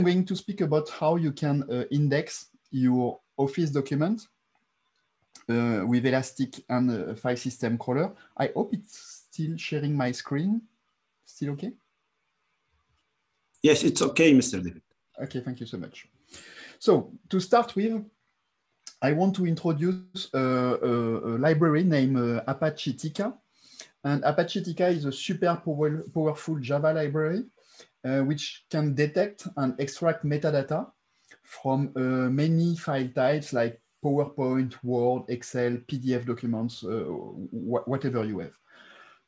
I'm going to speak about how you can index your Office document with Elastic and file system crawler. I hope it's still sharing my screen. Still okay? Yes, it's okay, Mr. David. Okay, thank you so much. So to start with, I want to introduce a library named Apache Tika. And Apache Tika is a super powerful Java library which can detect and extract metadata from many file types like PowerPoint, Word, Excel, PDF documents, whatever you have.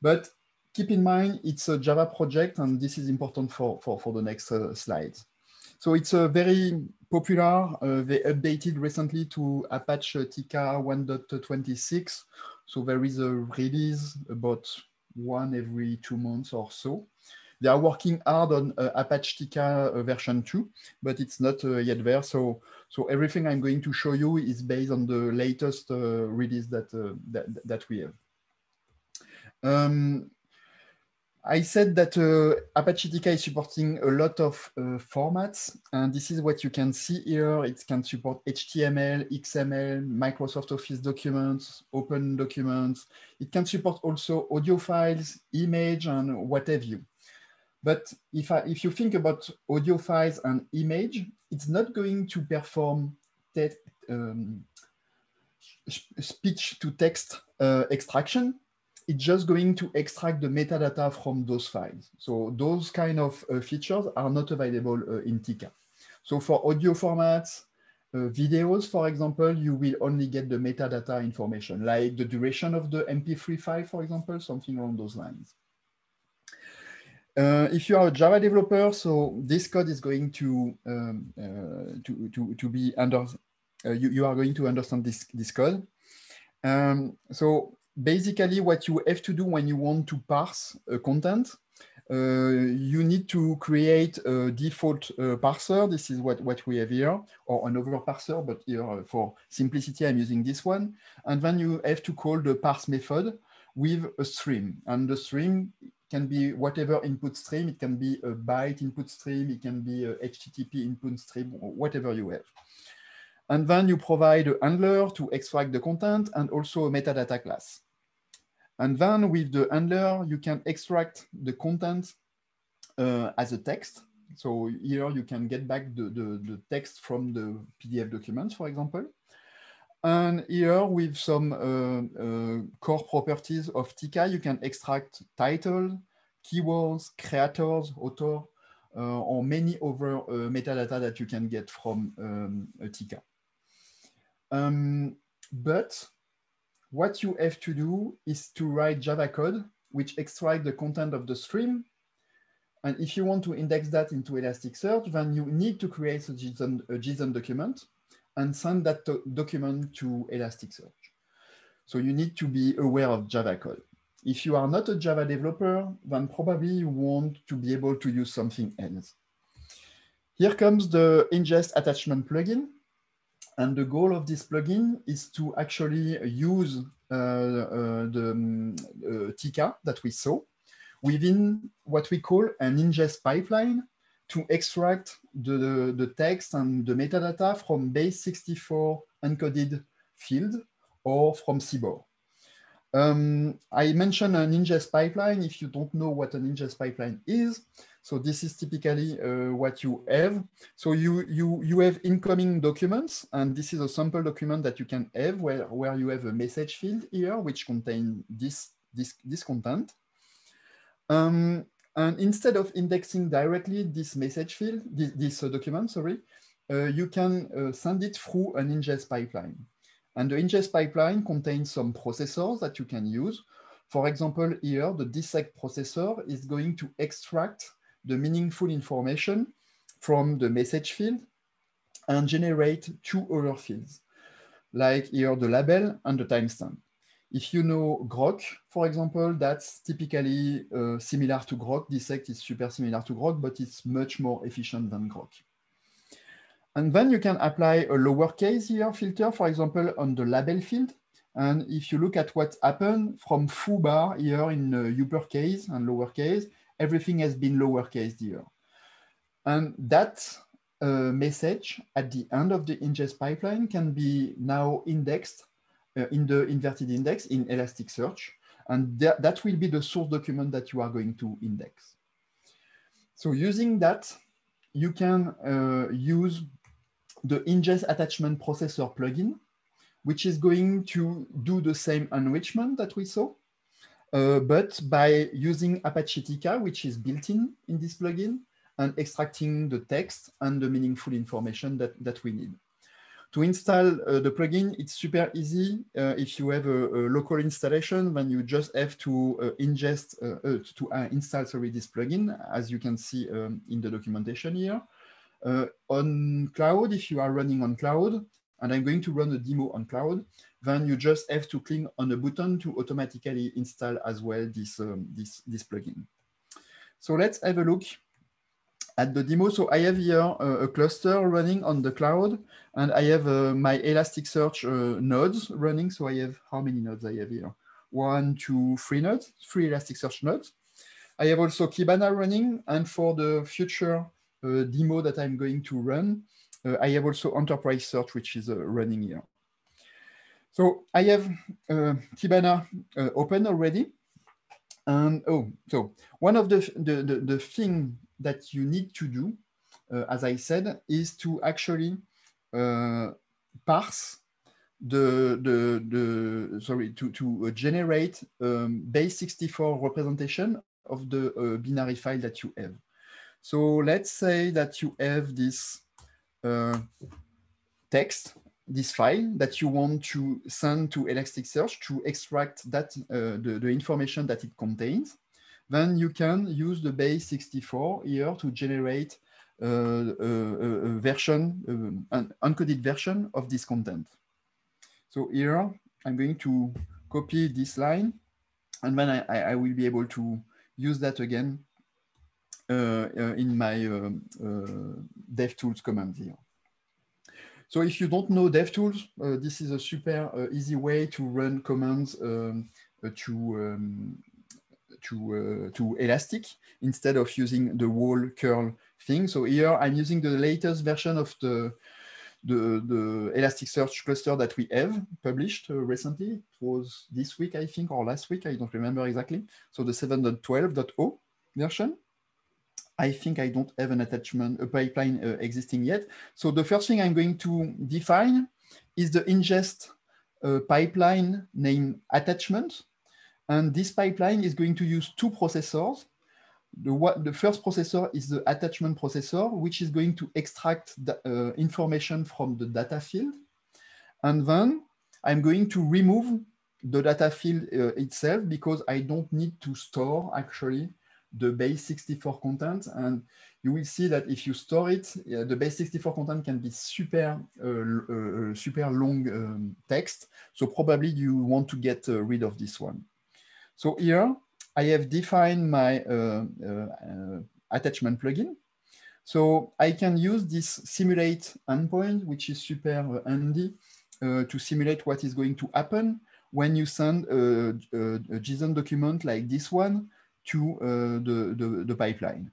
But keep in mind, it's a Java project, and this is important for the next slides. So it's a very popular, they updated recently to Apache Tika 1.26. So there is a release about one every 2 months or so. They are working hard on Apache Tika version 2, but it's not yet there. So everything I'm going to show you is based on the latest release that we have. I said that Apache Tika is supporting a lot of formats, and this is what you can see here. It can support HTML, XML, Microsoft Office documents, open documents. It can support also audio files, image, and what have you. But if you think about audio files and image, it's not going to perform speech-to-text extraction. It's just going to extract the metadata from those files. So those kind of features are not available in Tika. So for audio formats, videos, for example, you will only get the metadata information, like the duration of the MP3 file, for example, something along those lines. If you are a Java developer, so this code is going to be under, you are going to understand this code. So basically what you have to do when you want to parse content, you need to create a default parser. This is what we have here, or another parser, but here for simplicity, I'm using this one. And then you have to call the parse method with a stream. And the stream can be whatever input stream. It can be a byte input stream. It can be a HTTP input stream, whatever you have. And then you provide a handler to extract the content and also a metadata class. And then with the handler, you can extract the content as a text. So here you can get back the text from the PDF documents, for example. And here with some core properties of Tika, you can extract title, keywords, creators, author, or many other metadata that you can get from Tika. But what you have to do is to write Java code, which extract the content of the stream. And if you want to index that into Elasticsearch, then you need to create a JSON document and send that document to Elasticsearch. So you need to be aware of Java code. If you are not a Java developer, then probably you want to be able to use something else. Here comes the ingest attachment plugin. And the goal of this plugin is to actually use the Tika that we saw within what we call an ingest pipeline to extract the text and the metadata from base64 encoded field or from CBOR. I mentioned an ingest pipeline. If you don't know what an ingest pipeline is, so this is typically what you have. So you have incoming documents, and this is a sample document that you can have where you have a message field here, which contains this content. And instead of indexing directly this message field, this document, sorry, you can send it through an ingest pipeline. And the ingest pipeline contains some processors that you can use. For example, here, the dissect processor is going to extract the meaningful information from the message field and generate two other fields, like here the label and the timestamp. If you know Grok, for example, that's typically similar to Grok. Dissect is super similar to Grok, but it's much more efficient than Grok. And then you can apply a lowercase here filter, for example, on the label field. And if you look at what happened from foobar here in uppercase and lowercase, everything has been lowercase here. And that message at the end of the ingest pipeline can be now indexed in the inverted index in Elasticsearch. And that will be the source document that you are going to index. So using that, you can use the ingest attachment processor plugin, which is going to do the same enrichment that we saw, but by using Apache TK, which is built in this plugin, and extracting the text and the meaningful information that we need. To install the plugin, it's super easy. If you have a local installation, then you just have to install this plugin, as you can see in the documentation here. On cloud, if you are running on cloud, and I'm going to run a demo on cloud, then you just have to click on a button to automatically install as well this plugin. So let's have a look at the demo. So I have here a cluster running on the cloud, and I have my Elasticsearch nodes running. So I have, how many nodes I have here? 1, 2, 3 nodes, 3 Elasticsearch nodes. I have also Kibana running, and for the future demo that I'm going to run, I have also Enterprise Search, which is running here. So I have Kibana open already. And so one of the thing that you need to do, as I said, is to actually parse to generate base64 representation of the binary file that you have. So let's say that you have this text, this file that you want to send to Elasticsearch to extract that the information that it contains. Then you can use the base64 here to generate a version, an encoded version of this content. So here I'm going to copy this line, and then I will be able to use that again in my DevTools command here. So if you don't know DevTools, this is a super easy way to run commands to Elastic instead of using the whole curl thing. So here I'm using the latest version of the Elasticsearch cluster that we have published recently. It was this week, I think, or last week, I don't remember exactly. So the 7.12.0 version. I think I don't have an attachment, a pipeline existing yet. So the first thing I'm going to define is the ingest pipeline named attachment. And this pipeline is going to use 2 processors. The first processor is the attachment processor, which is going to extract the information from the data field. And then I'm going to remove the data field itself, because I don't need to store actually the base64 content. And you will see that if you store it, the base64 content can be super long text. So probably you want to get rid of this one. So here I have defined my attachment plugin. So I can use this simulate endpoint, which is super handy to simulate what is going to happen when you send a JSON document like this one to the pipeline.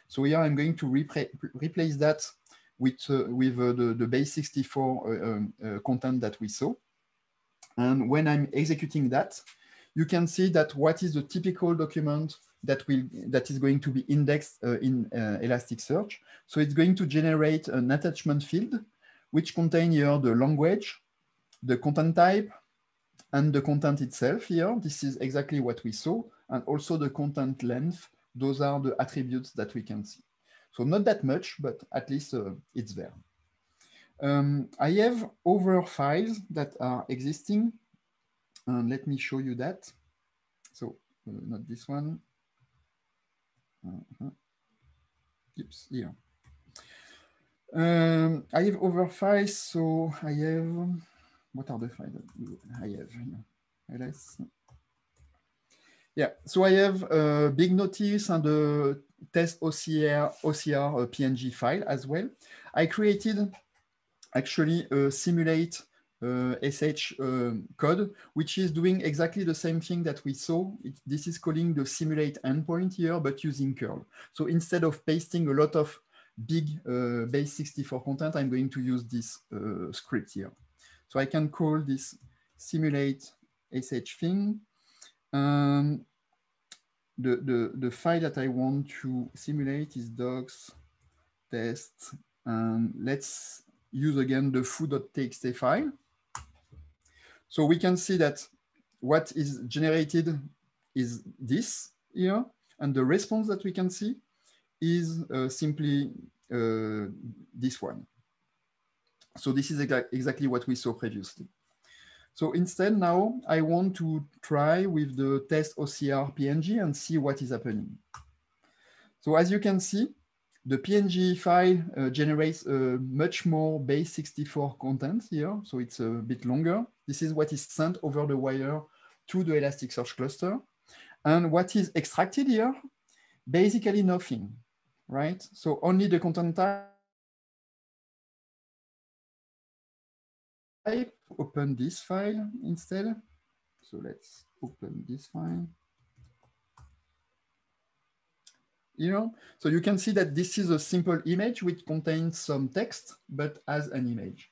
So here I'm going to replace that with the base64 content that we saw. And when I'm executing that, you can see that what is the typical document that is going to be indexed in Elasticsearch. So it's going to generate an attachment field, which contains here the language, the content type, and the content itself here. This is exactly what we saw. And also the content length. Those are the attributes that we can see. So not that much, but at least it's there. I have other files that are existing. Let me show you that. So not this one. Oops, here. I have other files. So I have, what are the files I have here? LS. Yeah, so I have a big notice and a test OCR PNG file as well. I created actually a simulate SH code, which is doing exactly the same thing that we saw. This is calling the simulate endpoint here, but using curl. So instead of pasting a lot of big base64 content, I'm going to use this script here. So I can call this simulate sh thing. The file that I want to simulate is docs test, and let's use again the foo.txt file. So we can see that what is generated is this here, and the response that we can see is simply this one. So this is exactly what we saw previously. So instead now I want to try with the test OCR PNG and see what is happening. So as you can see, the PNG file generates much more base64 content here, so it's a bit longer. This is what is sent over the wire to the Elasticsearch cluster. And what is extracted here? Basically nothing, right? So only the content type. Open this file instead. So let's open this file. So you can see that this is a simple image which contains some text, but as an image.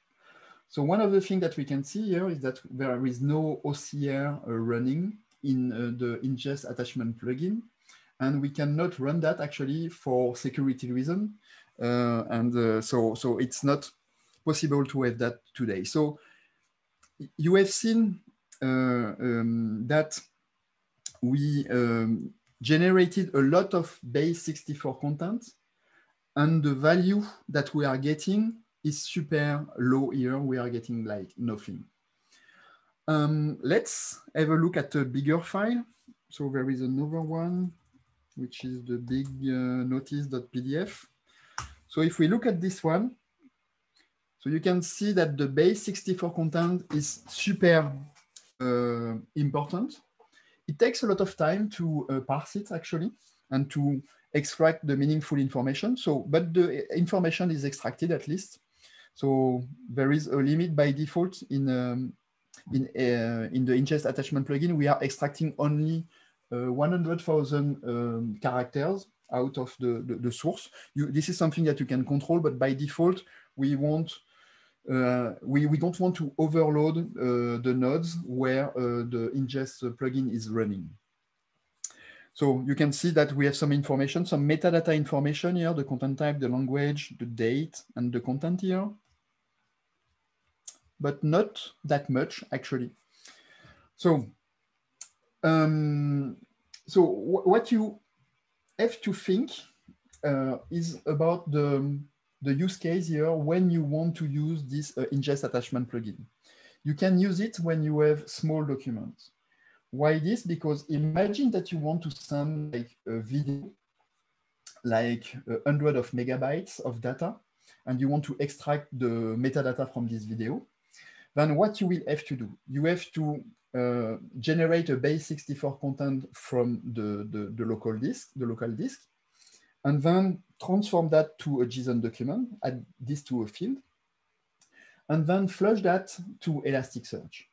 So one of the things that we can see here is that there is no OCR running in the ingest attachment plugin, and we cannot run that actually for security reasons. So it's not possible to have that today. So you have seen that we generated a lot of base64 content, and the value that we are getting is super low here. We are getting like nothing. Let's have a look at a bigger file. So there is another one, which is the big notice.pdf. So if we look at this one, so you can see that the base64 content is super important. It takes a lot of time to parse it actually, and to extract the meaningful information. So, but the information is extracted at least. So there is a limit by default in the ingest attachment plugin. We are extracting only 100,000 characters out of the source. This is something that you can control, but by default, we don't want to overload the nodes where the ingest plugin is running. So you can see that we have some information, some metadata information here, the content type, the language, the date, and the content here, but not that much actually. So, what you have to think is about the use case here when you want to use this ingest attachment plugin. You can use it when you have small documents. Why this? Because imagine that you want to send like a video, like 100 of megabytes of data, and you want to extract the metadata from this video. Then what you will have to do? You have to generate a base64 content from the local disk, and then transform that to a JSON document, add this to a field, and then flush that to Elasticsearch.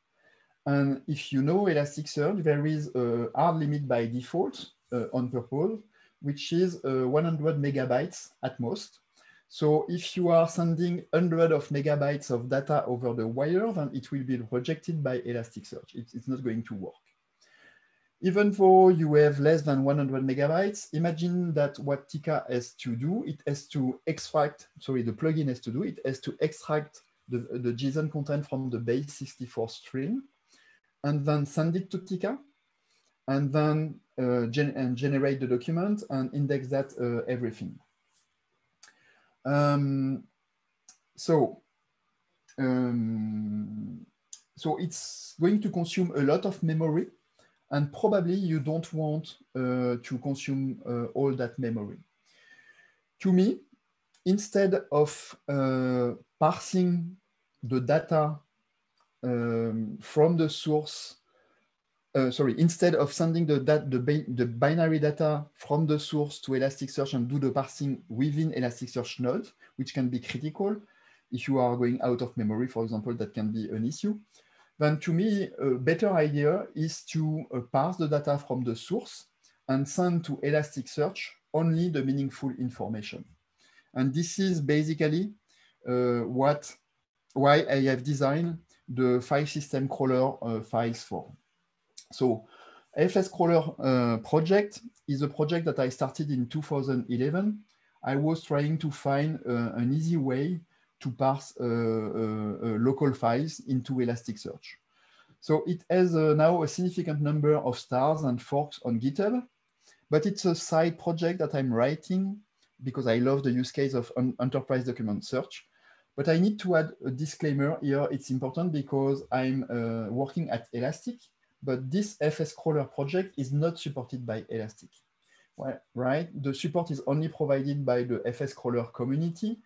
And if you know Elasticsearch, there is a hard limit by default on purpose, which is 100 megabytes at most. So if you are sending 100 of megabytes of data over the wire, then it will be rejected by Elasticsearch. It's not going to work. Even though you have less than 100 megabytes, imagine that what Tika has to do, it has to extract, sorry, the plugin has to do, it has to extract the JSON content from the base64 string, and then send it to Tika, and then generate the document and index that everything. So it's going to consume a lot of memory, and probably you don't want to consume all that memory. To me, instead of parsing the data from the source, instead of sending the binary data from the source to Elasticsearch and do the parsing within Elasticsearch node, which can be critical if you are going out of memory, for example, that can be an issue. Then to me, a better idea is to parse the data from the source and send to Elasticsearch only the meaningful information. And this is basically why I have designed the file system crawler files for. So FS Crawler project is a project that I started in 2011. I was trying to find an easy way to parse local files into Elasticsearch. So it has now a significant number of stars and forks on GitHub, but it's a side project that I'm writing because I love the use case of enterprise document search. But I need to add a disclaimer here. It's important because I'm working at Elastic, but this FS Crawler project is not supported by Elastic. Well, right? The support is only provided by the FS Crawler community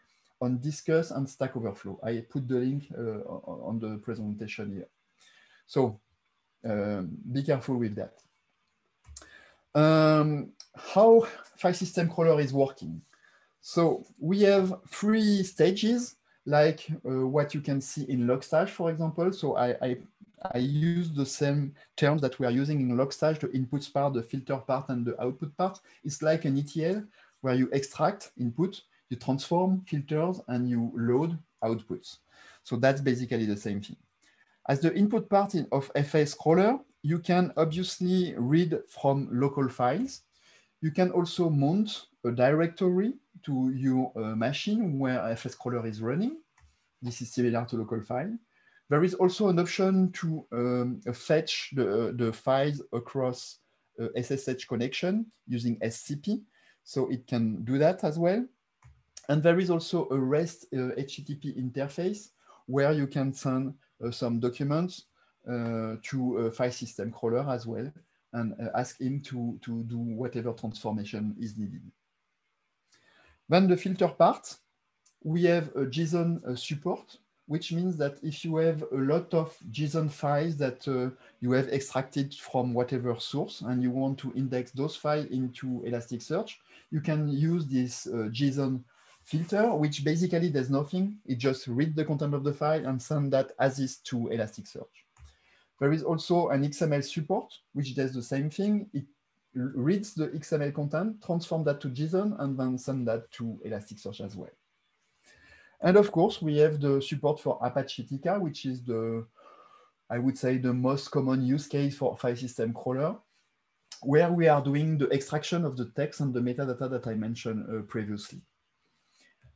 on Disqus and Stack Overflow. I put the link on the presentation here. So be careful with that. How file system crawler is working. So we have 3 stages, like what you can see in Logstash, for example. So I use the same terms that we are using in Logstash, the inputs part, the filter part, and the output part. It's like an ETL where you extract input, you transform filters, and you load outputs. So that's basically the same thing. As the input part of FS Crawler, you can obviously read from local files. You can also mount a directory to your machine where FS Crawler is running. This is similar to local file. There is also an option to fetch the files across SSH connection using SCP. So it can do that as well. And there is also a REST HTTP interface where you can send some documents to a file system crawler as well and ask him to do whatever transformation is needed. Then the filter part, we have a JSON support, which means that if you have a lot of JSON files that you have extracted from whatever source and you want to index those files into Elasticsearch, you can use this JSON filter, which basically does nothing. It just reads the content of the file and send that as is to Elasticsearch. There is also an XML support, which does the same thing. It reads the XML content, transforms that to JSON, and then send that to Elasticsearch as well. And of course, we have the support for Apache Tika, which is I would say, the most common use case for file system crawler, where we are doing the extraction of the text and the metadata that I mentioned previously.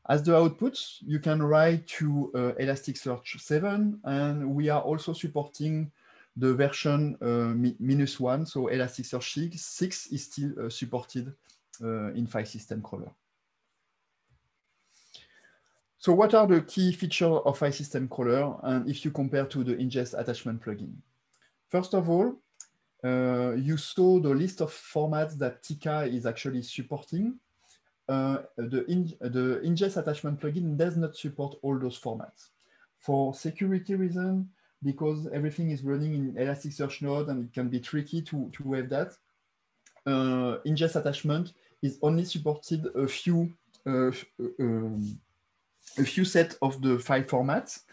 As the outputs, you can write to Elasticsearch 7, and we are also supporting the version -1, so Elasticsearch 6 is still supported in file system crawler. So what are the key features of file system crawler, and if you compare to the ingest attachment plugin? First of all, you saw the list of formats that Tika is actually supporting. The ingest attachment plugin does not support all those formats. For security reasons, because everything is running in Elasticsearch node and it can be tricky to have that, ingest attachment is only supported a few set of the file formats,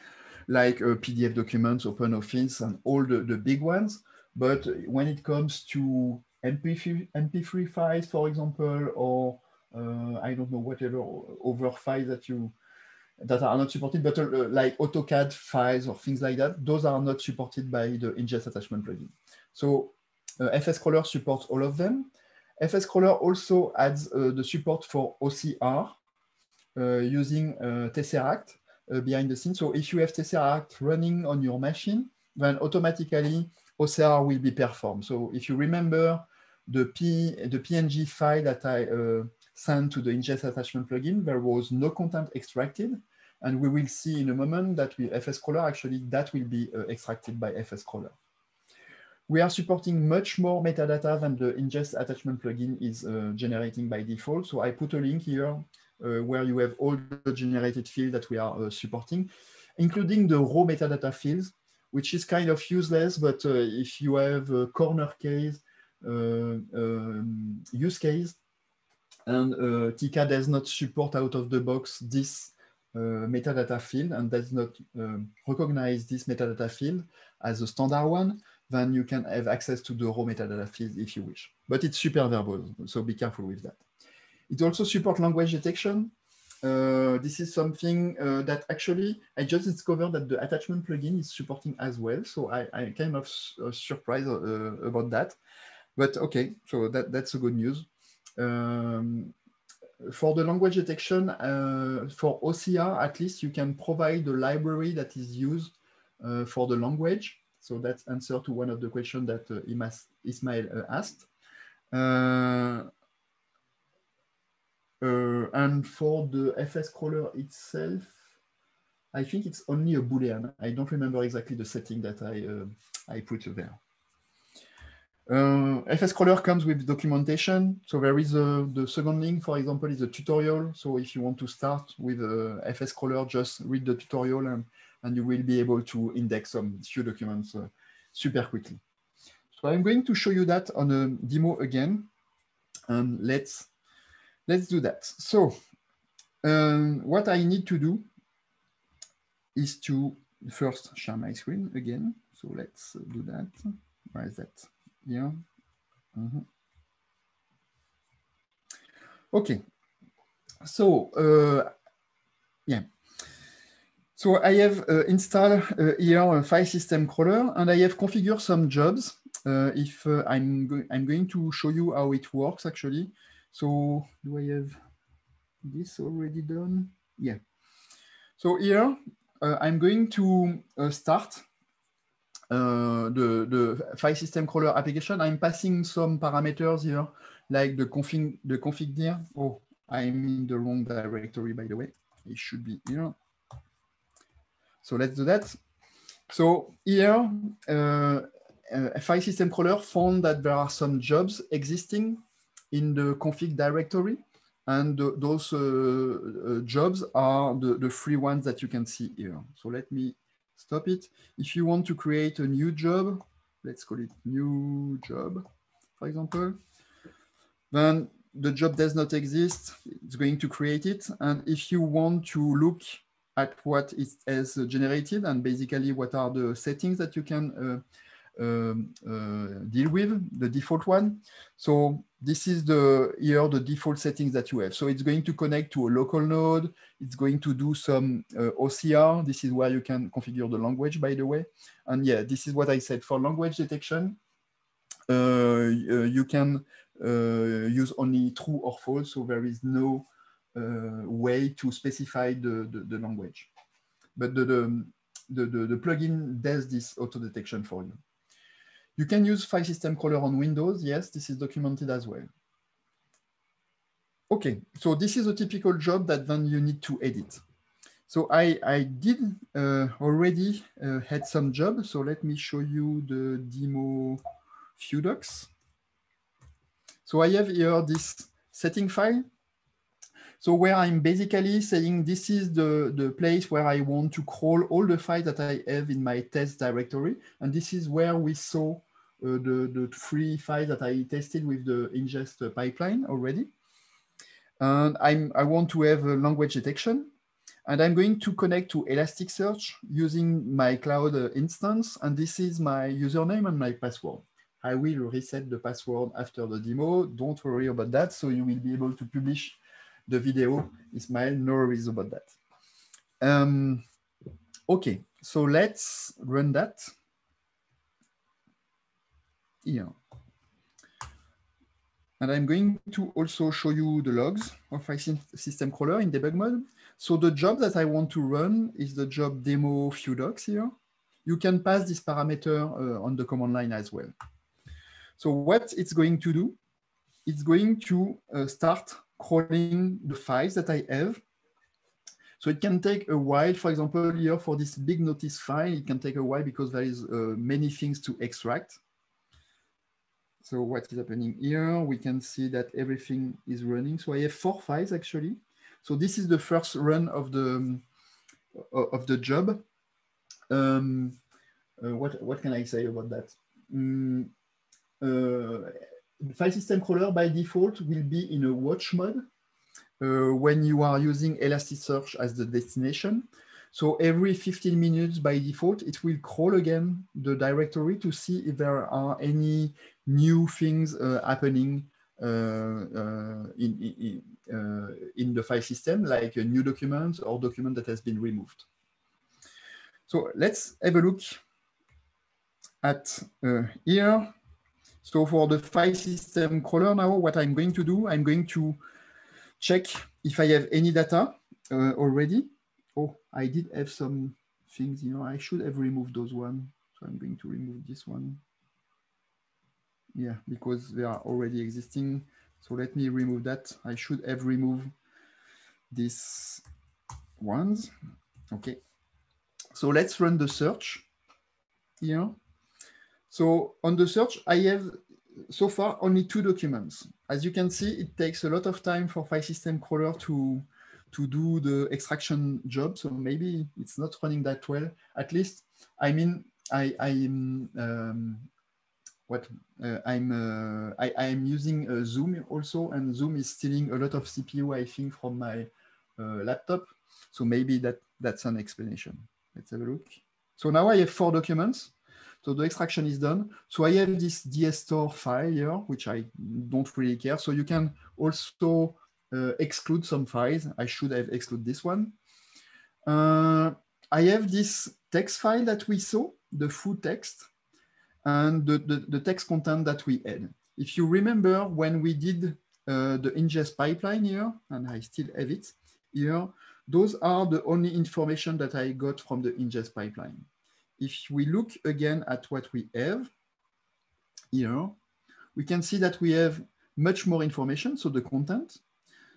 like PDF documents, OpenOffice, and all the big ones. But when it comes to MP3 files, for example, or I don't know, whatever other files that are not supported, but like AutoCAD files or things like that, those are not supported by the ingest attachment plugin. So FS Crawler supports all of them. FS Crawler also adds the support for OCR using Tesseract behind the scenes. So if you have Tesseract running on your machine, then automatically OCR will be performed. So if you remember the PNG file that I sent to the ingest attachment plugin, there was no content extracted. And we will see in a moment that with FS Crawler, actually, that will be extracted by FS Crawler. We are supporting much more metadata than the ingest attachment plugin is generating by default. So I put a link here where you have all the generated fields that we are supporting, including the raw metadata fields, which is kind of useless, but if you have a corner case, use case, and Tika does not support out of the box this metadata field and does not recognize this metadata field as a standard one, then you can have access to the raw metadata fields if you wish. But it's super verbose, so be careful with that. It also supports language detection. this is something that actually I just discovered that the attachment plugin is supporting as well. So I kind of surprised about that. But okay, so that's a good news. For the language detection, for OCR, at least you can provide the library that is used for the language. So that's answer to one of the questions that Ismail asked. And for the FS crawler itself, I think it's only a Boolean. I don't remember exactly the setting that I put there. FS crawler comes with documentation. So there is the second link, for example, is a tutorial. So if you want to start with FS crawler, just read the tutorial and you will be able to index some few documents super quickly. So I'm going to show you that on a demo again. And let's do that. So what I need to do is to first share my screen again. So let's do that. Where is that? Yeah. Okay. So yeah. So I have installed here a file system crawler, and I have configured some jobs. I'm going to show you how it works actually. So do I have this already done? Yeah. So here I'm going to start the file system crawler application. I'm passing some parameters here, like the config dir. Oh, I'm in the wrong directory, by the way. It should be here. So let's do that. So here, a file system crawler found that there are some jobs existing in the config directory. And those jobs are the free ones that you can see here. So let me stop it. If you want to create a new job, let's call it new job, for example, then the job does not exist. It's going to create it. And if you want to look at what it has generated and basically what are the settings that you can deal with, the default one. So this is here the default settings that you have. So it's going to connect to a local node. It's going to do some OCR. This is where you can configure the language, by the way. And yeah, this is what I said for language detection. You can use only true or false. So there is no way to specify the language. But the plugin does this auto detection for you. You can use file system crawler on Windows. Yes, this is documented as well. Okay, so this is a typical job that then you need to edit. So I did already had some job. So let me show you the demo few docs. So I have here this setting file. So where I'm basically saying this is the place where I want to crawl all the files that I have in my test directory. And this is where we saw the three files that I tested with the ingest pipeline already. And I want to have a language detection. And I'm going to connect to Elasticsearch using my cloud instance. And this is my username and my password. I will reset the password after the demo. Don't worry about that. So you will be able to publish the video, Ismail, no worries about that. Okay, so let's run that here. And I'm going to also show you the logs of file system crawler in debug mode. So the job that I want to run is the job demo few docs here. You can pass this parameter on the command line as well. So what it's going to do, it's going to start crawling the files that I have. So it can take a while. For example, here for this big notice file, it can take a while because there is many things to extract. So what is happening here? We can see that everything is running. So I have 4 files actually. So this is the first run of the job. What can I say about that? The file system crawler by default will be in a watch mode when you are using Elasticsearch as the destination. So every 15 minutes by default, it will crawl again the directory to see if there are any new things happening in the file system, like a new document or document that has been removed. So let's have a look at here. So for the file system crawler now, what I'm going to do, I'm going to check if I have any data already. Oh, I did have some things, you know, I should have removed those one. So I'm going to remove this one. Yeah, because they are already existing. So let me remove that. I should have removed these ones. Okay. So let's run the search here. So on the search, I have so far only 2 documents. As you can see, it takes a lot of time for file system crawler to do the extraction job. So maybe it's not running that well. At least, I mean, I'm using Zoom also, and Zoom is stealing a lot of CPU, I think, from my laptop. So maybe that's an explanation. Let's have a look. So now I have 4 documents. So the extraction is done. So I have this DSTOR file here, which I don't really care. So you can also exclude some files. I should have excluded this one. I have this text file that we saw, the full text, and the text content that we had. If you remember when we did the ingest pipeline here, and I still have it here, those are the only information that I got from the ingest pipeline. If we look again at what we have here, we can see that we have much more information, so the content.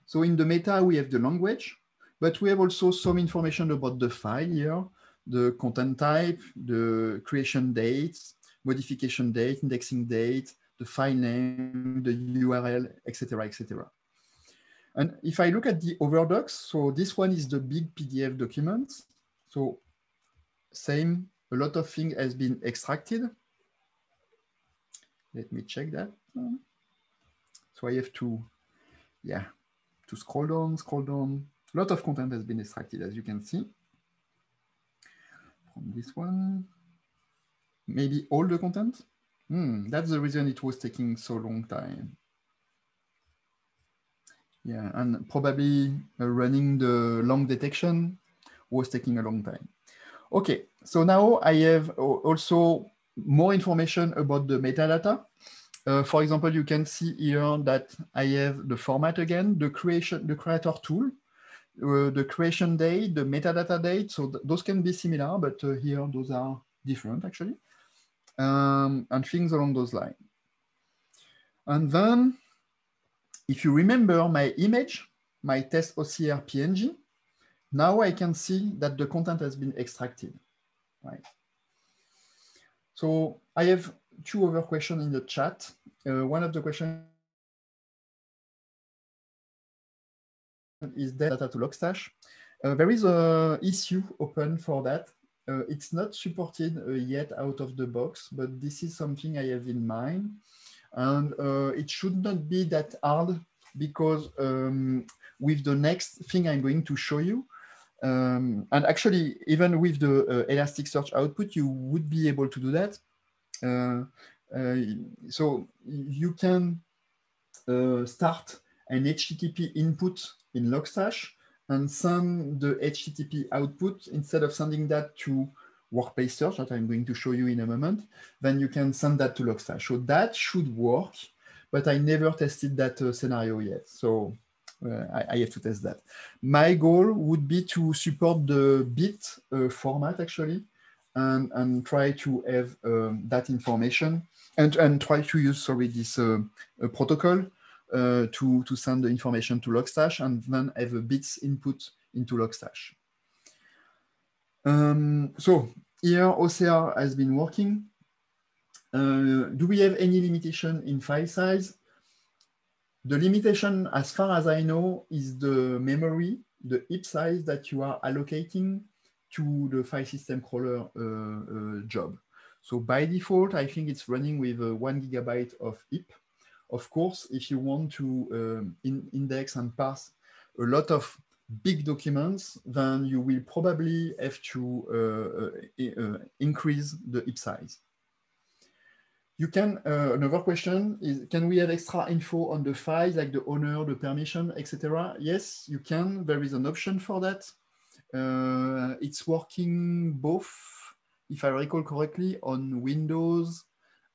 So in the meta, we have the language, but we have also some information about the file here, the content type, the creation date, modification date, indexing date, the file name, the URL, etc., etc. And if I look at the other docs, so this one is the big PDF document. So same, a lot of things has been extracted. Let me check that. So I have to, yeah, to scroll down. A lot of content has been extracted, as you can see. From this one, maybe all the content. That's the reason it was taking so long time. Yeah, and probably running the long detection was taking a long time. Okay, so now I have also more information about the metadata. For example, you can see here that I have the format again, the creator tool, the creation date, the metadata date. So those can be similar, but here those are different actually, and things along those lines. And then, if you remember my image, my test OCR PNG, now I can see that the content has been extracted, right? So I have 2 other questions in the chat. One of the questions is data to Logstash. There is an issue open for that. It's not supported yet out of the box, but this is something I have in mind. And it should not be that hard because with the next thing I'm going to show you, and actually even with the Elasticsearch output, you would be able to do that. So you can start an HTTP input in Logstash and send the HTTP output. Instead of sending that to Workspace Search that I'm going to show you in a moment, then you can send that to Logstash. So that should work, but I never tested that scenario yet. So I have to test that. My goal would be to support the bit format actually, and try to have that information and try to use, sorry, this protocol to send the information to Logstash and then have a bits input into Logstash. So here OCR has been working. Do we have any limitation in file size? The limitation, as far as I know, is the memory, the heap size that you are allocating to the file system crawler job. So by default, I think it's running with 1 GB of heap. Of course, if you want to index and parse a lot of big documents, then you will probably have to increase the heap size. You can, another question is, can we have extra info on the files, like the owner, the permission, etc.? Yes, you can. There is an option for that. It's working both, if I recall correctly, on Windows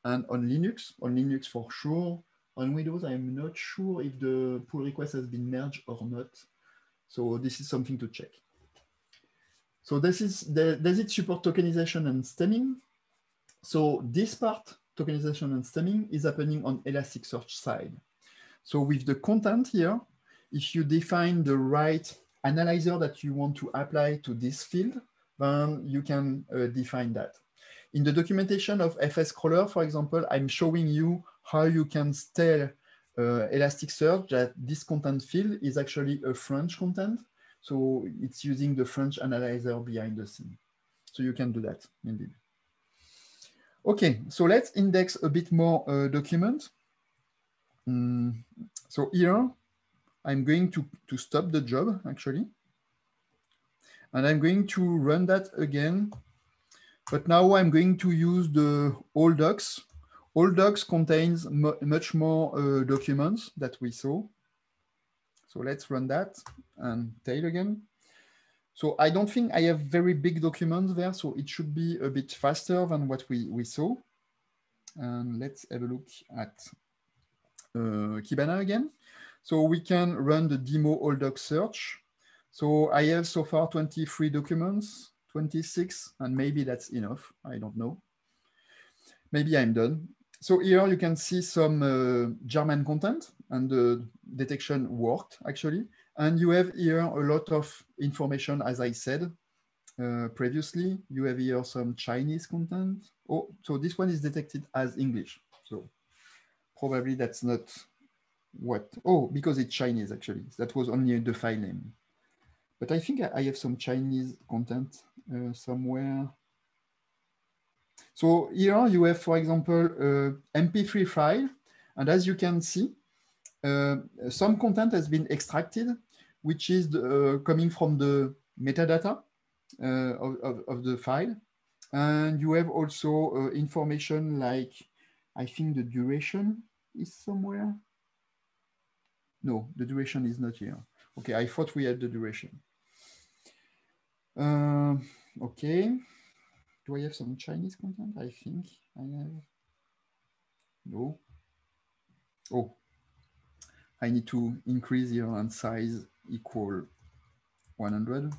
and on Linux for sure. On Windows, I'm not sure if the pull request has been merged or not. So this is something to check. So does it support tokenization and stemming? So this part, tokenization and stemming, is happening on Elasticsearch side. So with the content here, if you define the right analyzer that you want to apply to this field, then you can define that. In the documentation of FScrawler, for example, I'm showing you how you can tell Elasticsearch that this content field is actually a French content. So it's using the French analyzer behind the scene. So you can do that indeed. Okay, so let's index a bit more document. So here, I'm going to stop the job actually. And I'm going to run that again. But now I'm going to use the all docs. All docs contains much more documents that we saw. So let's run that and tail again. So I don't think I have very big documents there, so it should be a bit faster than what we saw. And let's have a look at Kibana again. So we can run the demo all doc search. So I have so far 23 documents, 26, and maybe that's enough. I don't know. Maybe I'm done. So here you can see some German content, and the detection worked actually. And you have here a lot of information, as I said previously. You have here some Chinese content. Oh, so this one is detected as English. So probably that's not what, oh, because it's Chinese actually. That was only the file name. But I think I have some Chinese content somewhere. So here you have, for example, MP3 file. And as you can see, some content has been extracted, which is coming from the metadata of the file. And you have also information like, I think the duration is somewhere. No, the duration is not here. Okay, I thought we had the duration. Okay. Do I have some Chinese content? I think I have. No. Oh, I need to increase here and size equal 100.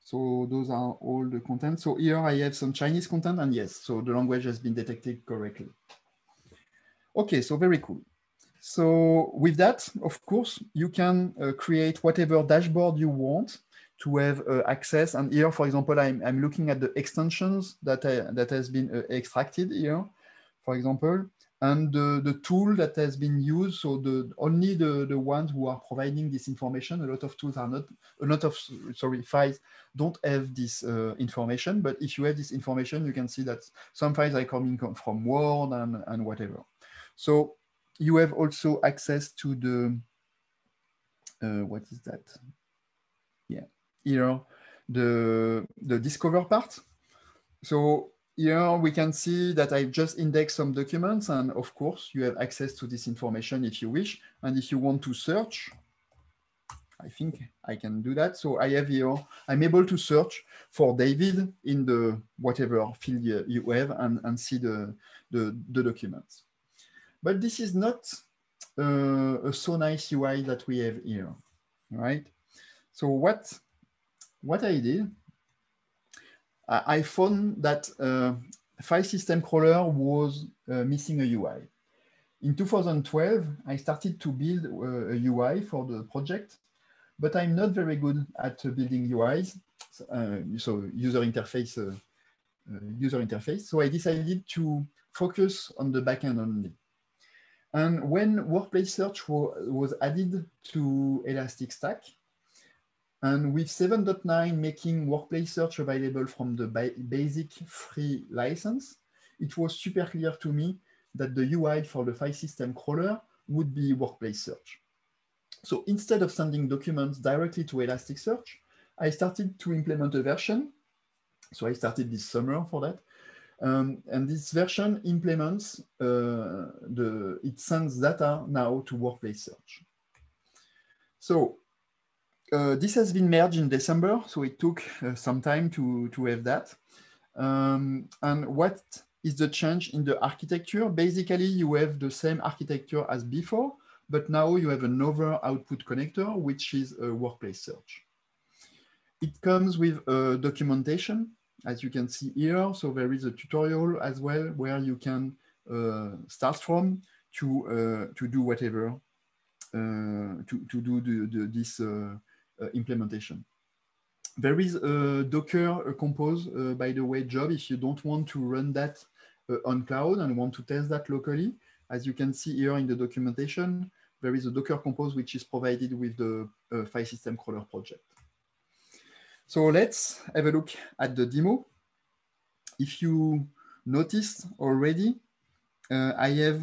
So those are all the content. So here I have some Chinese content, and yes, so the language has been detected correctly. Okay, so very cool. So with that, of course, you can create whatever dashboard you want to have access. And here, for example, I'm looking at the extensions that has been extracted here, for example, and the tool that has been used. So only the ones who are providing this information, a lot of tools are not, a lot of, sorry, files don't have this information. But if you have this information, you can see that some files are coming from Word and whatever. So you have also access to the, what is that? Yeah, here, the discover part. So here we can see that I've just indexed some documents, and of course you have access to this information if you wish. And if you want to search, I think I can do that. So I have here, I'm able to search for David in the whatever field you have and see the documents. But this is not a so nice UI that we have here, right? So what I did, I found that File System Crawler was missing a UI. In 2012, I started to build a UI for the project, but I'm not very good at building UIs, so user interface. So I decided to focus on the backend only. And when Workplace Search was added to Elastic Stack, and with 7.9 making Workplace Search available from the basic free license, it was super clear to me that the UI for the File System Crawler would be Workplace Search. So instead of sending documents directly to Elasticsearch, I started to implement a version. So I started this summer for that, And this version implements it sends data now to Workplace Search. So this has been merged in December, so it took some time to have that. And what is the change in the architecture? Basically, you have the same architecture as before, but now you have another output connector, which is a Workplace Search. It comes with documentation, as you can see here. So there is a tutorial as well where you can start from to do whatever, to do this implementation. There is a Docker Compose, by the way, job if you don't want to run that on cloud and want to test that locally. As you can see here in the documentation, there is a Docker Compose which is provided with the File System Crawler project. So let's have a look at the demo. If you noticed already, I have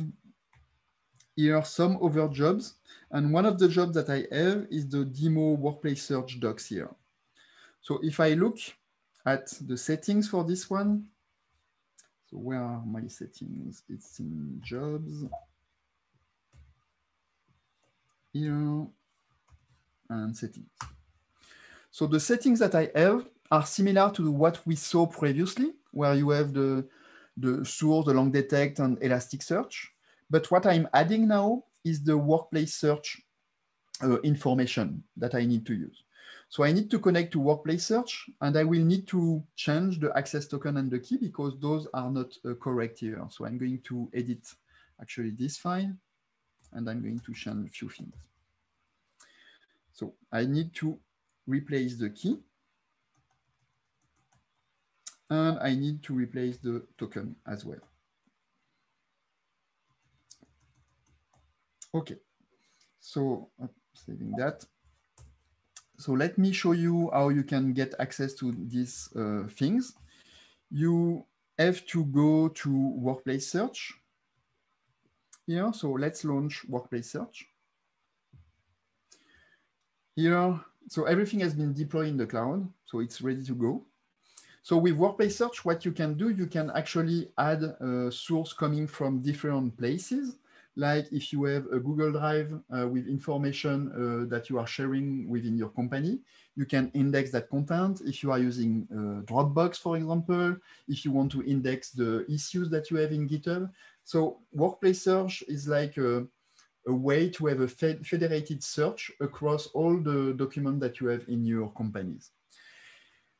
here some other jobs. And one of the jobs that I have is the demo Workplace Search docs here. So if I look at the settings for this one, so where are my settings? It's in jobs here and settings. So the settings that I have are similar to what we saw previously, where you have the source, the long detect, and Elasticsearch. But what I'm adding now is the Workplace Search information that I need to use. So I need to connect to Workplace Search, and I will need to change the access token and the key because those are not correct here. So I'm going to edit actually this file, and I'm going to change a few things. So I need to replace the key, and I need to replace the token as well. Okay, so saving that. So let me show you how you can get access to these things. You have to go to Workplace Search here. So let's launch Workplace Search. Here, so everything has been deployed in the cloud, so it's ready to go. So with Workplace Search, what you can do, you can actually add a source coming from different places. Like if you have a Google Drive with information that you are sharing within your company, you can index that content. If you are using Dropbox, for example, if you want to index the issues that you have in GitHub. So Workplace Search is like a way to have a federated search across all the documents that you have in your companies.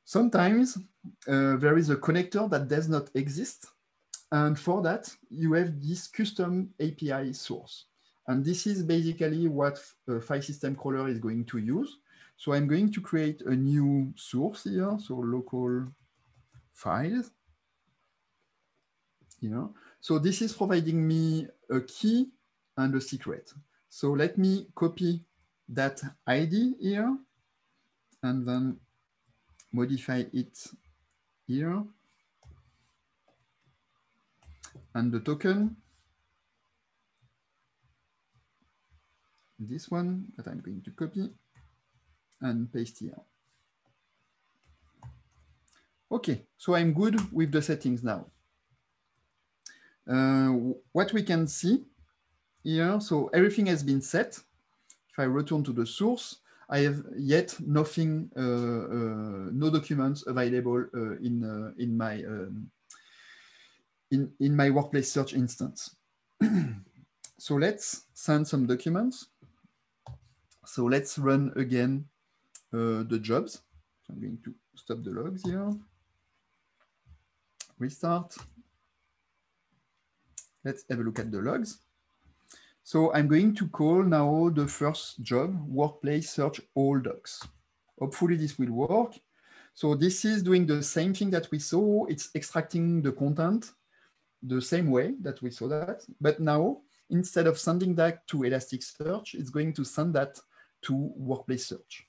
Sometimes there is a connector that does not exist. And for that, you have this custom API source. And this is basically what File System Crawler is going to use. So I'm going to create a new source here. So local files. Here. So this is providing me a key and a secret. So let me copy that ID here and then modify it here. And the token, this one that I'm going to copy and paste here. Okay, so I'm good with the settings now. What we can see here, so everything has been set. If I return to the source, I have yet nothing, no documents available in my Workplace Search instance. So let's send some documents. So let's run again the jobs. So I'm going to stop the logs here. Restart. Let's have a look at the logs. So I'm going to call now the first job, Workplace Search All Docs. Hopefully this will work. So this is doing the same thing that we saw. It's extracting the content the same way that we saw that. But now, instead of sending that to Elasticsearch, it's going to send that to Workplace Search.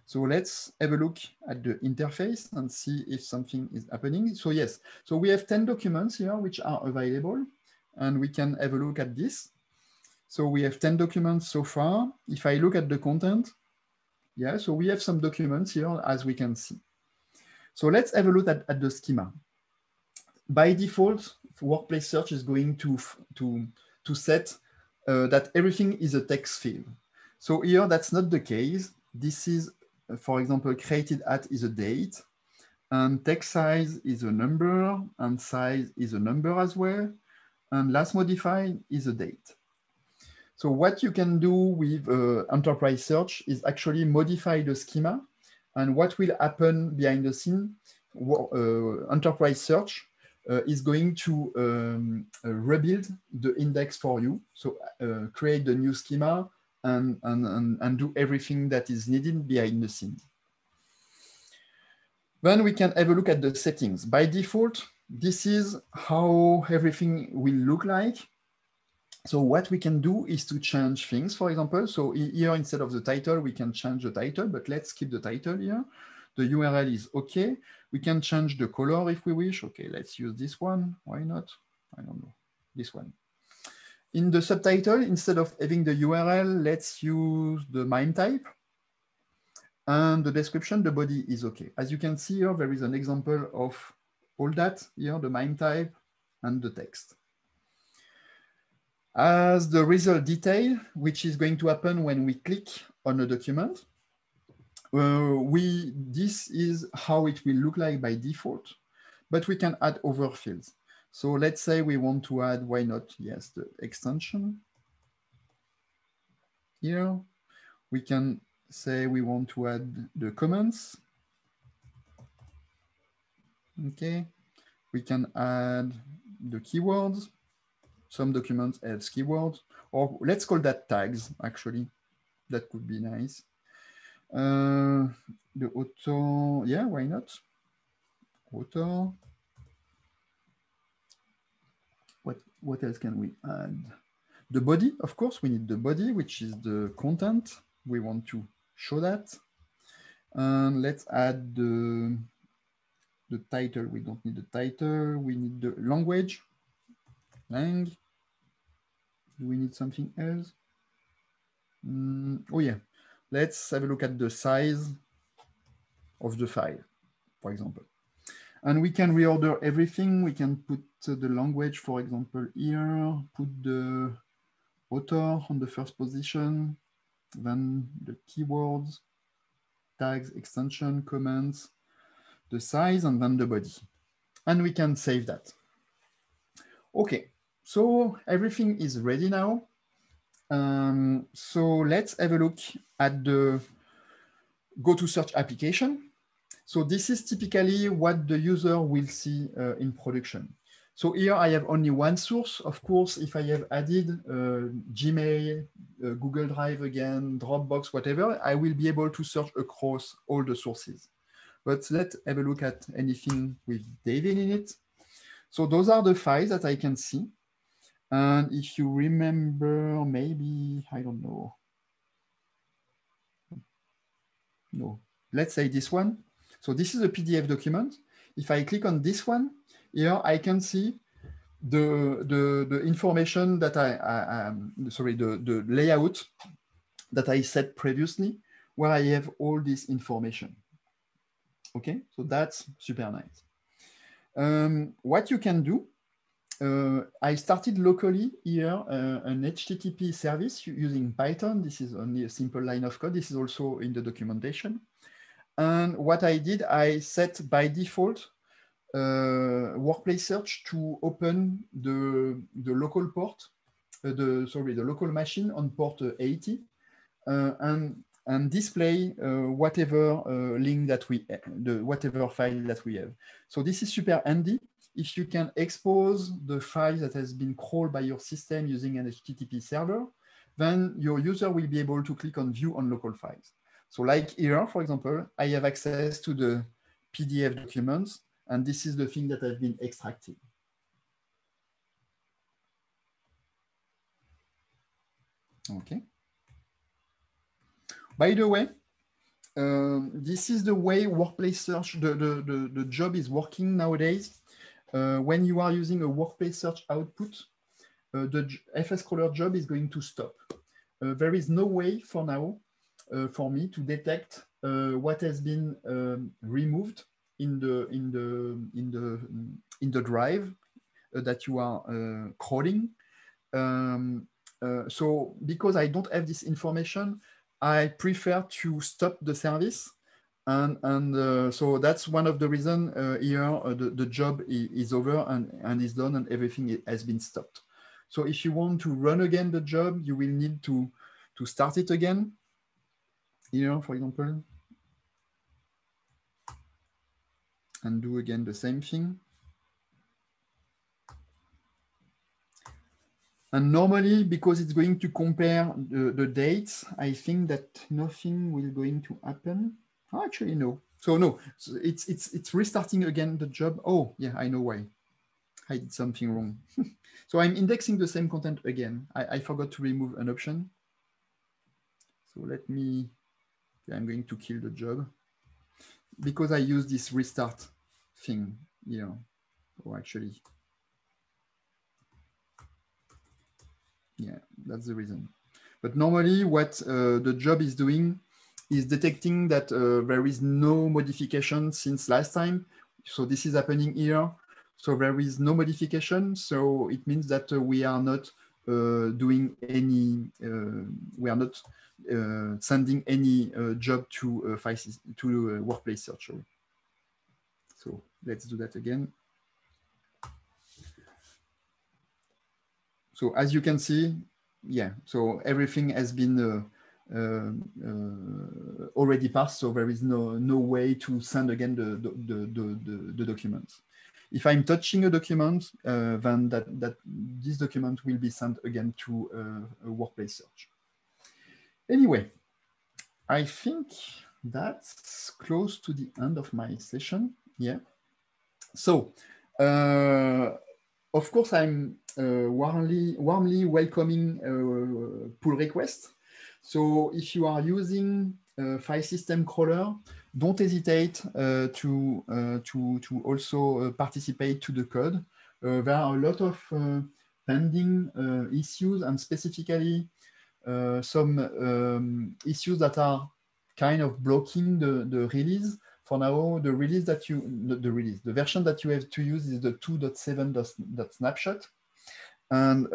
So let's have a look at the interface and see if something is happening. So yes, so we have 10 documents here which are available, and we can have a look at this. So we have 10 documents so far. If I look at the content, yeah, so we have some documents here as we can see. So let's have a look at the schema. by default, Workplace Search is going to set that everything is a text field. So here, that's not the case. This is, for example, created at is a date, and text size is a number, and size is a number as well, and last modified is a date. So what you can do with Enterprise Search is actually modify the schema, and what will happen behind the scene, Enterprise Search is going to rebuild the index for you. So create the new schema and do everything that is needed behind the scene. Then we can have a look at the settings. By default, this is how everything will look like. So what we can do is to change things, for example. So here, instead of the title, we can change the title, but let's keep the title here. The URL is okay. We can change the color if we wish. Okay, let's use this one. Why not? I don't know, this one. In the subtitle, instead of having the URL, let's use the MIME type. And the description, the body is okay. As you can see here, there is an example of all that here, the MIME type and the text. As the result detail, which is going to happen when we click on a document, this is how it will look like by default, but we can add other fields. So let's say we want to add, why not? Yes, the extension. Here, we can say we want to add the comments. Okay, we can add the keywords. Some documents have keywords, or let's call that tags, actually. That could be nice. The author, yeah, why not? Author. What else can we add? The body, of course, we need the body, which is the content. We want to show that. And let's add the title. We don't need the title. We need the language. Lang. Do we need something else? Oh yeah. Let's have a look at the size of the file, for example. And we can reorder everything. We can put the language, for example, here, put the author on the first position, then the keywords, tags, extension, comments, the size, and then the body. And we can save that. Okay, so everything is ready now. So let's have a look at the GoToSearch application. So this is typically what the user will see in production. So here I have only one source. Of course, if I have added Gmail, Google Drive again, Dropbox, whatever, I will be able to search across all the sources. But let's have a look at anything with David in it. So those are the files that I can see. And if you remember, maybe, I don't know. No, let's say this one. So this is a PDF document. If I click on this one, here I can see the information that the layout that I set previously, where I have all this information. Okay, so that's super nice. What you can do, I started locally here an HTTP service using Python. This is only a simple line of code. This is also in the documentation. And what I did, I set by default Workplace Search to open the local port, the local machine on port 80, and display whatever link that whatever file that we have. So this is super handy. If you can expose the file that has been crawled by your system using an HTTP server, then your user will be able to click on View on Local Files. So like here, for example, I have access to the PDF documents, and this is the thing that I've been extracting. Okay. By the way, this is the way Workplace Search, the job is working nowadays. When you are using a Workplace Search output, the FSCrawler job is going to stop. There is no way for now for me to detect what has been removed in the in the drive that you are crawling. So because I don't have this information, I prefer to stop the service. And so that's one of the reasons here the job is over and is done and everything has been stopped. So if you want to run again the job, you will need to start it again. Here, for example, and do again the same thing. And normally, because it's going to compare the dates, I think that nothing will going to happen. Oh, actually, no. So no, so it's restarting again the job. Oh, yeah, I know why. I did something wrong. So I'm indexing the same content again. I forgot to remove an option. So let me, I'm going to kill the job because I use this restart thing here. Oh, actually, yeah, that's the reason. But normally what the job is doing is detecting that there is no modification since last time. So this is happening here. So there is no modification. So it means that we are not doing any, we are not sending any job to workplace search. So let's do that again. So as you can see, yeah, so everything has been already passed, so there is no way to send again the documents. If I'm touching a document, then this document will be sent again to a workplace search. Anyway, I think that's close to the end of my session. Yeah. So, of course, I'm warmly welcoming pull requests. So if you are using file system crawler, don't hesitate to also participate to the code. There are a lot of pending issues, and specifically some issues that are kind of blocking the release. For now, the release that the version that you have to use is the 2.7.snapshot, and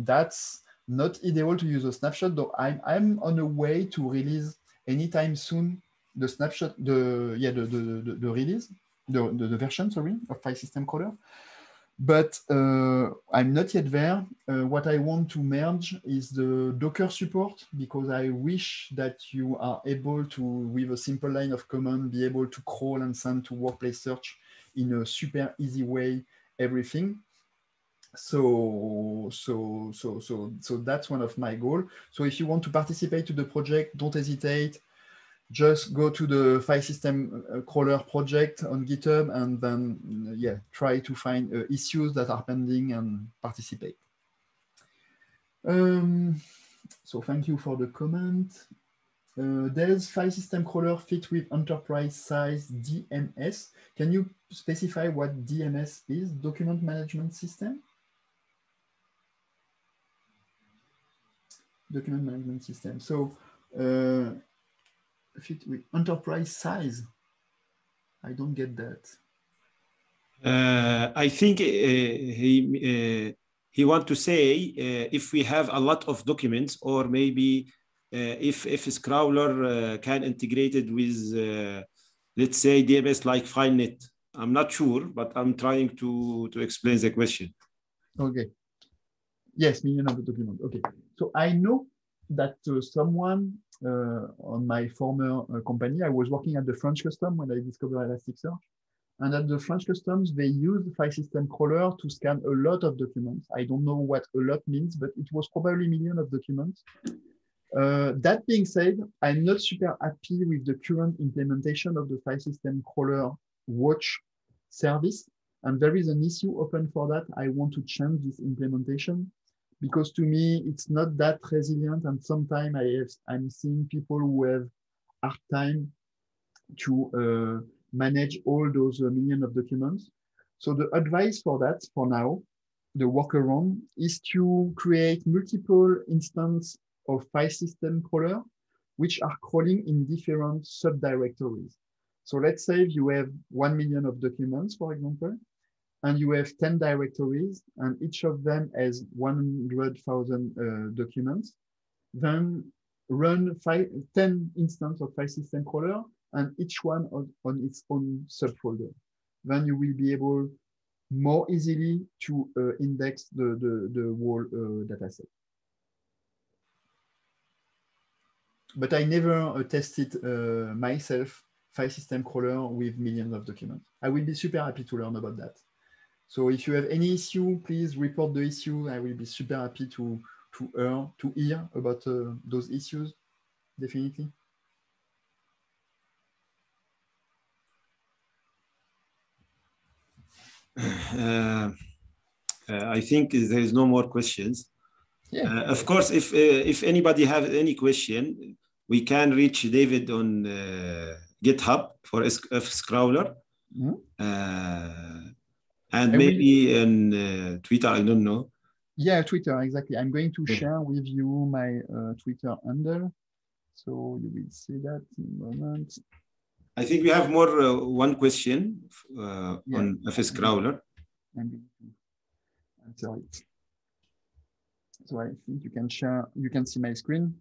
that's not ideal to use a snapshot. Though I'm on a way to release anytime soon the snapshot, the release, the version, sorry, of file system crawler. But I'm not yet there. What I want to merge is the Docker support, because I wish that you are able to, with a simple line of command, be able to crawl and send to workplace search in a super easy way, everything. So that's one of my goals. So if you want to participate to the project, don't hesitate. Just go to the file system crawler project on GitHub, and then yeah, try to find issues that are pending and participate. So thank you for the comment. Does file system crawler fit with enterprise size DMS? Can you specify what DMS is? Document management system? Document management system. So fit with enterprise size. I don't get that. I think he want to say if we have a lot of documents, or maybe if Scrawler can integrate it with let's say DMS like FileNet. I'm not sure, but I'm trying to explain the question. Okay. Yes, million of the document. Okay. So I know that someone on my former company, I was working at the French Custom when I discovered Elasticsearch. And at the French Customs, they use the file system crawler to scan a lot of documents. I don't know what a lot means, but it was probably millions of documents. That being said, I'm not super happy with the current implementation of the file system crawler watch service. And there is an issue open for that. I want to change this implementation, because to me, it's not that resilient. And sometimes I'm seeing people who have hard time to manage all those millions of documents. So the advice for that, for now, the workaround is to create multiple instances of file system crawler, which are crawling in different subdirectories. So let's say you have 1 million of documents, for example, and you have 10 directories, and each of them has 100,000 documents, then run 10 instances of file system crawler, and each one on its own subfolder. Then you will be able more easily to index the whole dataset. But I never tested myself file system crawler with millions of documents. I will be super happy to learn about that. So if you have any issue, please report the issue. I will be super happy to hear about those issues, definitely. I think there is no more questions. Yeah. Of course, if anybody has any question, we can reach David on GitHub for fscrawler. And maybe in Twitter, I don't know. Yeah, Twitter, exactly. I'm going to share with you my Twitter handle. So you will see that in a moment. I think we have more one question on fscrawler. I'm going to answer it. So I think you can share, you can see my screen.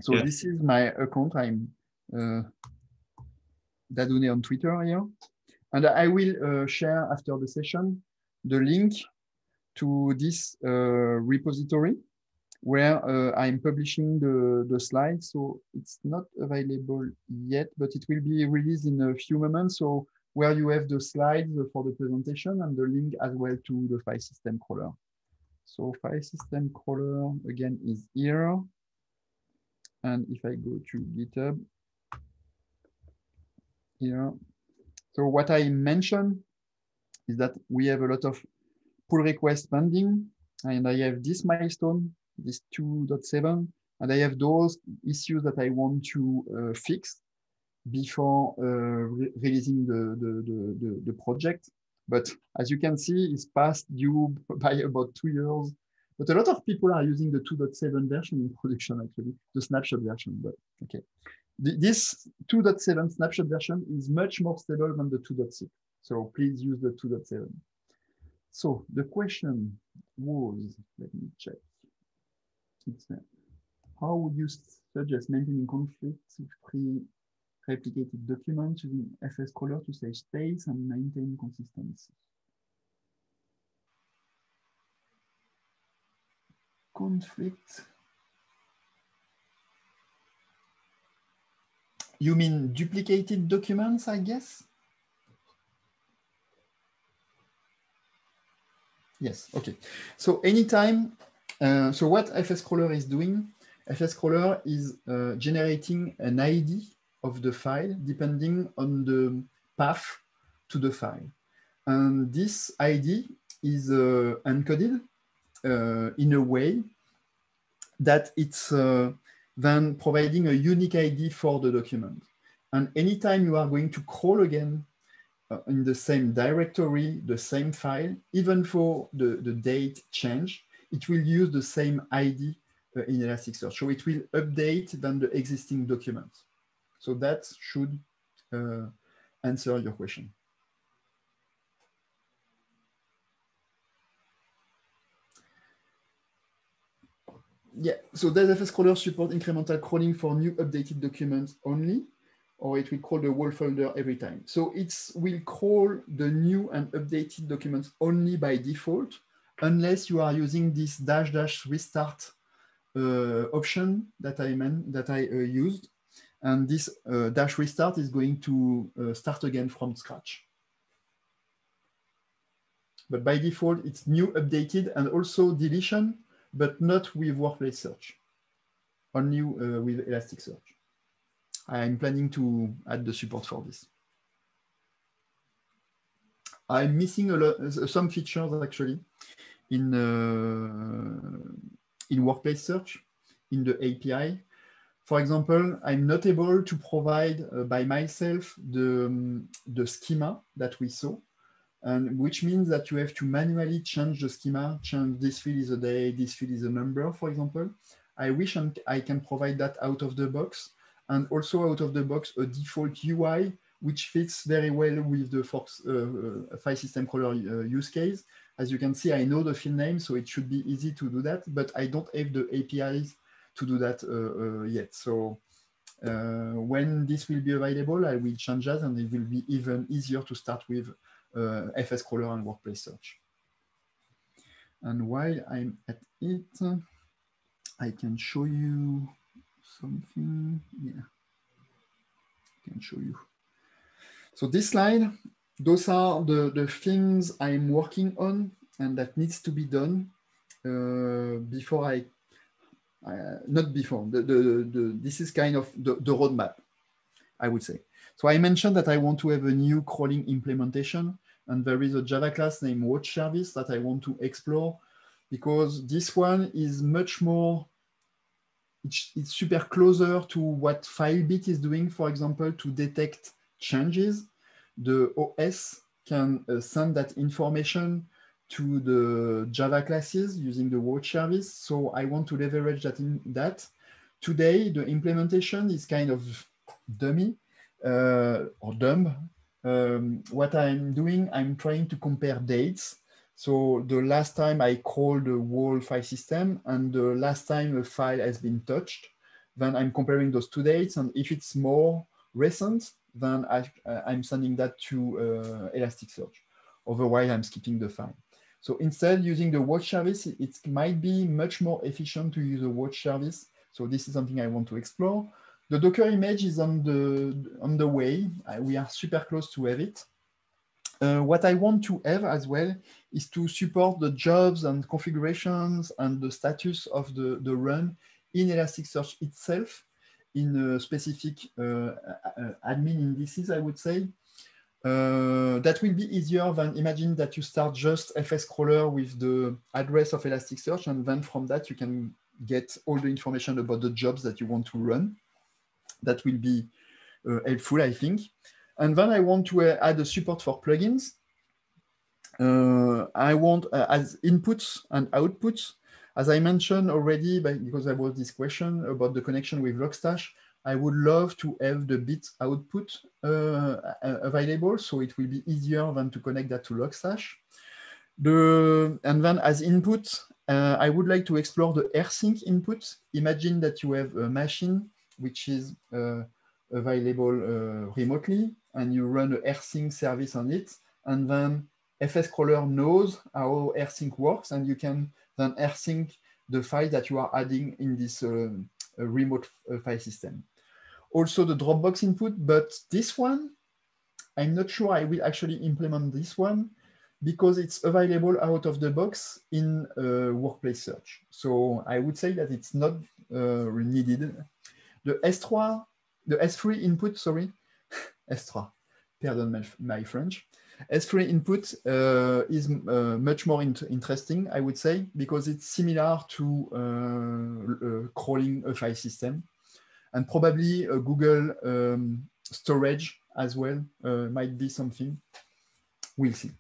So this is my account. I'm Dadone on Twitter here. And I will share after the session the link to this repository where I'm publishing the slides. So it's not available yet, but it will be released in a few moments. So where you have the slides for the presentation and the link as well to the file system crawler. So file system crawler again is here. And if I go to GitHub here, so what I mentioned is that we have a lot of pull requests pending, and I have this milestone, this 2.7, and I have those issues that I want to fix before releasing the project. But as you can see, it's past due by about 2 years. But a lot of people are using the 2.7 version in production, actually, the snapshot version. But okay, this 2.7 snapshot version is much more stable than the 2.6. So please use the 2.7. So the question was, let me check. It's, how would you suggest maintaining conflicts with pre-replicated documents using fscrawler to save space and maintain consistency? Conflict. You mean duplicated documents, I guess? Yes, okay. So anytime, so what fscrawler is doing, fscrawler is generating an ID of the file depending on the path to the file. And this ID is encoded in a way that it's then providing a unique ID for the document. And anytime you are going to crawl again in the same directory, the same file, even for the date change, it will use the same ID in Elasticsearch. So it will update than the existing document. So that should answer your question. Yeah, so does fscrawler support incremental crawling for new updated documents only, or it will crawl the whole folder every time? So it will crawl the new and updated documents only by default, unless you are using this -- restart option that I used. And this -- restart is going to start again from scratch. But by default, it's new, updated, and also deletion, but not with workplace search, only with Elasticsearch. I'm planning to add the support for this. I'm missing some features actually in workplace search, in the API. For example, I'm not able to provide by myself the schema that we saw, and which means that you have to manually change the schema, change this field is a day, this field is a number, for example. I wish I can provide that out of the box, and also out of the box a default UI which fits very well with the file system crawler use case. As you can see, I know the field name, so it should be easy to do that, but I don't have the APIs to do that yet. So when this will be available, I will change that, and it will be even easier to start with FS crawler and workplace search. And while I'm at it, I can show you something. Yeah, I can show you. So this slide, those are the things I'm working on and that needs to be done before not before, this is kind of the roadmap, I would say. So I mentioned that I want to have a new crawling implementation, and there is a Java class named Watch Service that I want to explore, because this one is much more, it's super closer to what Filebit is doing, for example, to detect changes. The OS can send that information to the Java classes using the Watch Service. So I want to leverage that. Today, the implementation is kind of dummy or dumb. What I'm doing, I'm trying to compare dates. So the last time I called the whole file system and the last time a file has been touched, then I'm comparing those two dates. And if it's more recent, then I'm sending that to Elasticsearch. Otherwise, I'm skipping the file. So instead, using the Watch Service, it might be much more efficient to use a Watch Service. So this is something I want to explore. The Docker image is on the way. We are super close to have it. What I want to have as well is to support the jobs and configurations and the status of the run in Elasticsearch itself in a specific admin indices, I would say. That will be easier than imagine that you start just FS crawler with the address of Elasticsearch, and then from that you can get all the information about the jobs that you want to run. That will be helpful, I think. And then I want to add a support for plugins. I want as inputs and outputs, as I mentioned already, because there was this question about the connection with Logstash, I would love to have the bit output available, so it will be easier than to connect that to Logstash. And then as input, I would like to explore the AirSync input. Imagine that you have a machine which is available remotely, and you run an AirSync service on it, and then FS crawler knows how AirSync works, and you can then AirSync the file that you are adding in this remote file system. Also the Dropbox input, but this one, I'm not sure I will actually implement this one because it's available out of the box in Workplace Search. So I would say that it's not needed. The S3 input, sorry, S3, pardon my French. S3 input is much more interesting, I would say, because it's similar to crawling a file system. And probably Google storage as well might be something. We'll see.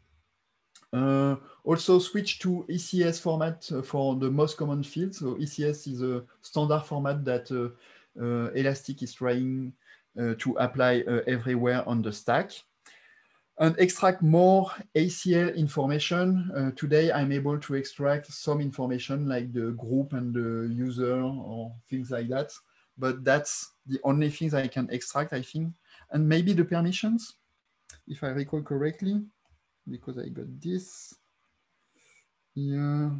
Also switch to ECS format for the most common fields. So ECS is a standard format that Elastic is trying to apply everywhere on the stack. And extract more ACL information. Today, I'm able to extract some information like the group and the user or things like that. But that's the only things I can extract, I think. And maybe the permissions, if I recall correctly, because I got this here.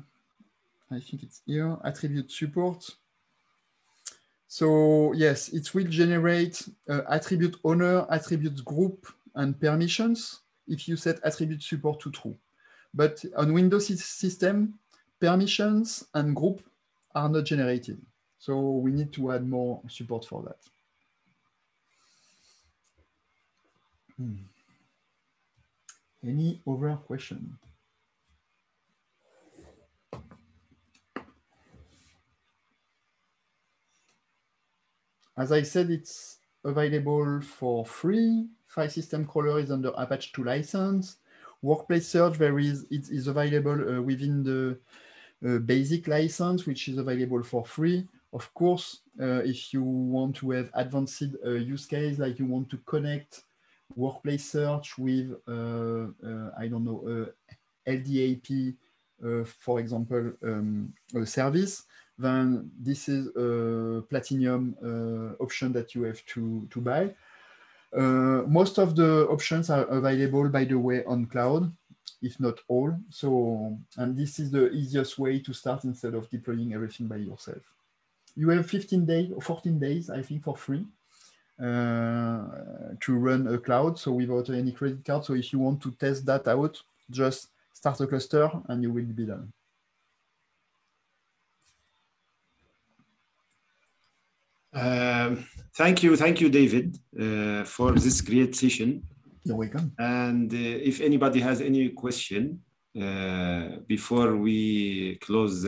I think it's here, attribute support. So yes, it will generate attribute owner, attribute group, and permissions if you set attribute support to true. But on Windows system, permissions and group are not generated. So we need to add more support for that. Any other question? As I said, it's available for free. File System Crawler is under Apache 2 license. Workplace Search it is available within the basic license, which is available for free. Of course, if you want to have advanced use case, like you want to connect workplace search with, I don't know, LDAP, for example, a service, then this is a platinum option that you have to buy. Most of the options are available, by the way, on cloud, if not all. So, and this is the easiest way to start instead of deploying everything by yourself. You have 15 days or 14 days, I think, for free to run a cloud, so without any credit card. So if you want to test that out, just start a cluster and you will be done. Thank you, David, for this great session. You're welcome. And if anybody has any question before we close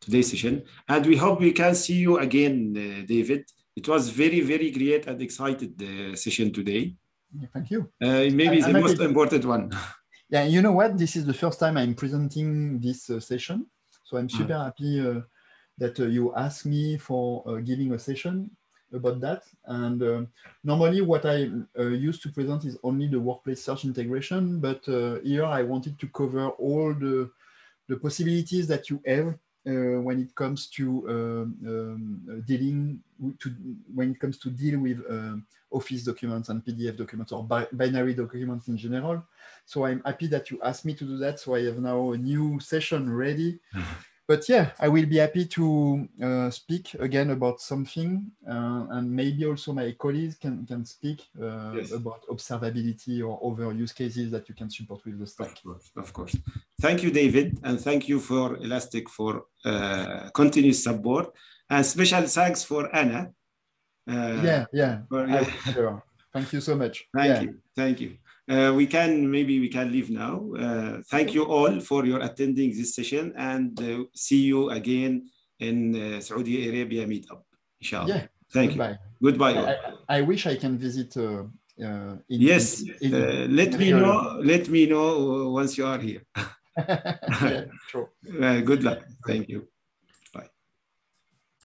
today's session, and we hope we can see you again, David. It was very, very great and excited session today. Thank you. Maybe the most important one. Yeah, you know what? This is the first time I'm presenting this session. So I'm super happy that you asked me for giving a session about that. And normally what I used to present is only the workplace search integration, but here I wanted to cover all the possibilities that you have when it comes to deal with Office documents and PDF documents or binary documents in general. So I'm happy that you asked me to do that. So I have now a new session ready. But yeah, I will be happy to speak again about something, and maybe also my colleagues can speak about observability or other use cases that you can support with the stack. Of course. Thank you, David, and thank you for Elastic for continuous support, and special thanks for Anna. Sure. Thank you so much. Thank you. We can leave now. Thank you all for your attending this session, and see you again in Saudi Arabia meetup, inshallah. Yeah. Thank you. Goodbye. I wish I can visit. Let me know once you are here. Yeah, sure. Good luck. Thank you.